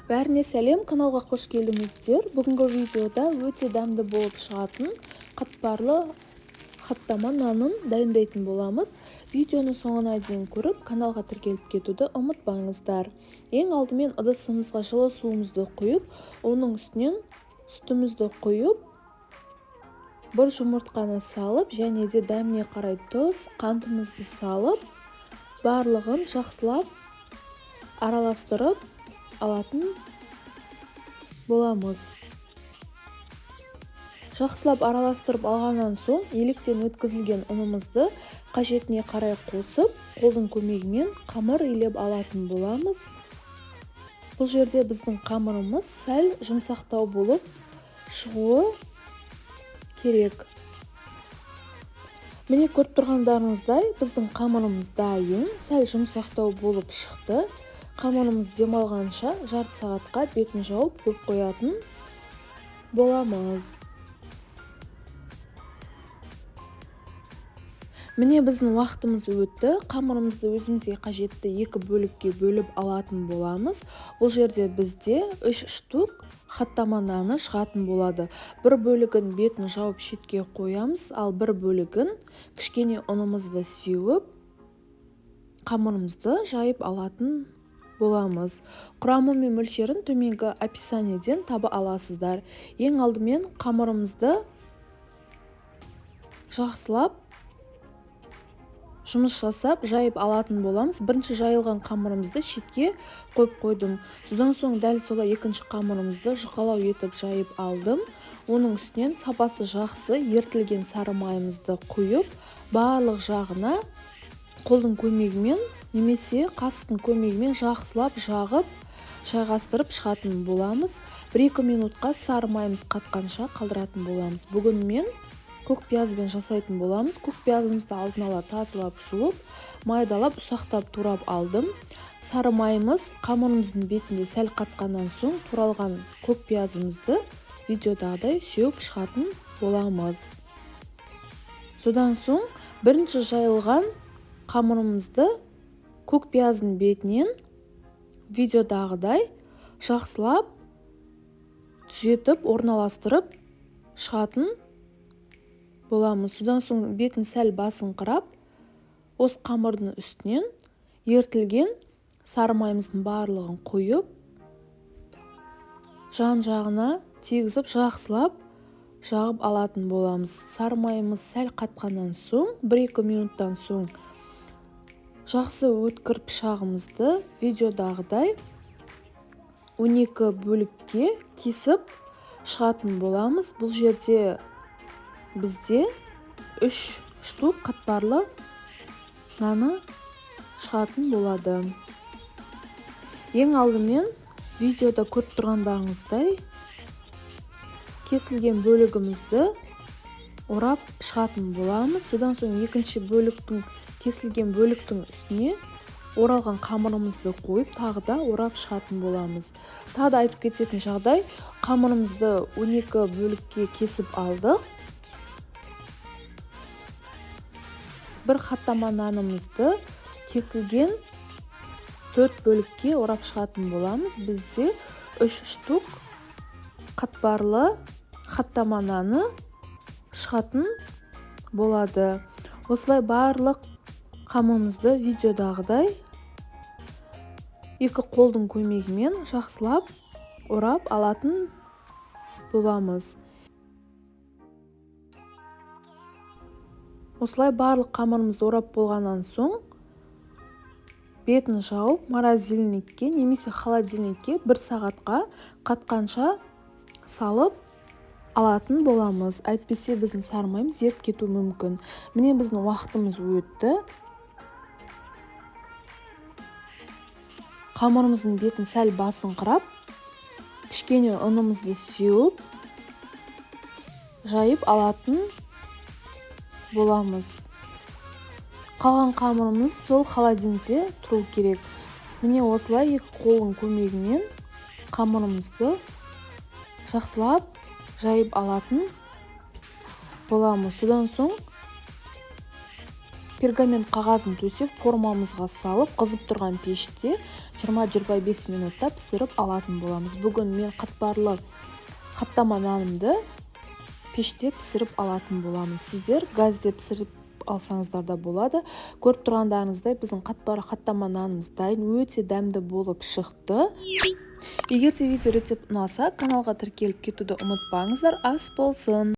Бәріне сәлем, каналға қош келдіңіздер. Бүгінгі видеода өте дәмді болып шығатын қатпарлы хаттама нанын дайындайтын боламыз. Видеоны соңына дейін көріп, каналға тіркеліп кетуді ұмытпаңыздар. Ең алдымен ыдысымызға жылы суымызды құйып, оның үстінен сүтімізді құйып, бір жұмыртқаны салып, және де дәміне қарай тұз, қантымызды салып, барлығын жақсылап араластырып алатын боламыз. Жақсылап араластырып алғаннан соң електен өткізілген ұнымызды қажетіне қарай қосып, қолдың көмегімен қамыр илеп алатын боламыз. Бұл жерде біздің қамырымыз сәл жұмсақтау болып шығуы керек. Міне көріп тұрғандарыңыздай, біздің қамырымыз дайын, сәл жұмсақтау болып шықты. Қамырымыз демалғанша жарты сағатқа бетін жауып көп қоятын боламыз. Міне біздің уақытымыз өтті. Қамырымызды өзімізге қажетті екі бөлікке бөліп алатын боламыз. Бұл жерде бізде 3 штук хаттама наны шығатын болады. Бір бөлігін бетін жауып шетке қоямыз, ал бір бөлігін кішкене ұнымызды сеуіп, қамырымызды жайып алатын боламыз. Құрамы мен мөлшерін төменгі описаниеден таба аласыздар. Ең алдымен қамырымызды жақсылап жұмыс жасап жайып алатын боламыз. Бірінші жайылған қамырымызды шетке қойып қойдым. Содан соң дәл солай екінші қамырымызды жұқалау етіп жайып алдым. Оның үстінен сапасы жақсы ертілген сары майымызды құйып, барлық жағына қолдың көмегімен немесе қасықтың көмегімен жақсылап жағып, жайғастырып шығатын боламыз. 1-2 минутқа сары майымыз қатқанша қалдыратын боламыз. Бүгін мен көк пиязбен жасайтын боламыз. Көк пиязымызды алдын ала тазалап жуып, майдалап, ұсақтап турап алдым. Сары майымыз қамырымыздың бетінде сәл қатқаннан соң туралған көк пиязымызды видеодағыдай сеуіп шығатын боламыз. Содан соң бірінші жайылған қамырымызды көк пияздың бетінен видеодағыдай жақсылап түзетіп, орналастырып шығатын боламыз. Содан соң бетін сәл басыңқырап, осы қамырдың үстінен ертілген сары майымыздың барлығын құйып, жан-жағына тегізіп, жақсылап жағып алатын боламыз. Сары майымыз сәл қатқаннан соң, 1-2 минуттан соң жақсы өткір пышағымызды видеодағыдай 12 бөлікке кесіп шығатын боламыз. Бұл жерде бізде 3 штук қатпарлы наны шығатын болады. Ең алдымен видеода көріп тұрғандарыңыздай кесілген бөлігімізді орап шығатын боламыз. Содан соң екінші кесілген бөліктің үстіне оралған қамырымызды қойып, тағы да орап шығатын боламыз. Тағы да айтып кететін жағдай, қамырымызды 12 бөлікке кесіп алдық. Бір хаттама нанымызды кесілген 4 бөлікке орап шығатын боламыз. Бізде 3 штук қатпарлы хаттама наны шығатын болады. Осылай барлық қамырымызды видеодағыдай екі қолдың көмегімен жақсылап орап алатын боламыз. Осылай барлық қамырымызды орап болғаннан соң бетін жауып морозильникке немесе холодильникке 1 сағатқа қатқанша салып алатын боламыз. Әйтпесе біздің сары майымыз еріп кетуі мүмкін. Міне біздің уақытымыз өтті. Қамырымыздың бетін сәл басыңқырап, кішкене ұнымызды сеуіп, жайып алатын боламыз. Қалған қамырымыз сол холодильникте тұру керек. Міне осылай екі қолдың көмегімен қамырымызды жақсылап жайып алатын боламыз. Содан соң Пергамент қағазын төсеп формамызға салып қызып тұрған пеште 20-25 минутта пісіріп алатын боламыз. Бүгін мен қатпарлы қаттама нанымды пеште пісіріп алатын боламын. Сіздер газде пісіріп алсаңыздар да болады. Көріп тұрғандарыңыздай біздің қатпарлы қаттама нанымыз дайын, өте дәмді болып шықты. Егер де видео рецепт ұнаса, каналға тіркеліп кетуді ұмытпаңыздар. Ас болсын!